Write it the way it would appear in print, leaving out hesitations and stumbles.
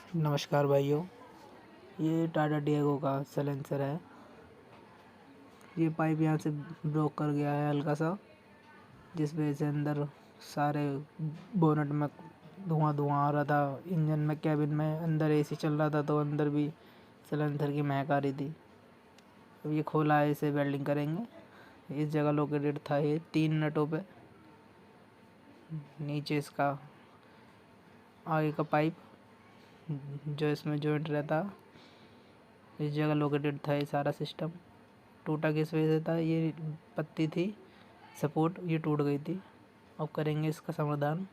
नमस्कार भाइयों, ये टाटा टियागो का साइलेंसर है। ये पाइप यहाँ से ब्लॉक कर गया है हल्का सा, जिस वजह से अंदर सारे बोनट में धुआं आ रहा था। इंजन में, कैबिन में, अंदर एसी चल रहा था तो अंदर भी साइलेंसर की महक आ रही थी। अब ये खोला है, इसे वेल्डिंग करेंगे। इस जगह लोकेटेड था ये 3 नटों पे। नीचे इसका आगे का पाइप जो इसमें जॉइंट रहता, इस जगह लोकेटेड था ये सारा सिस्टम। टूटा किस वजह से था? ये पत्ती थी सपोर्ट, ये टूट गई थी। अब करेंगे इसका समाधान।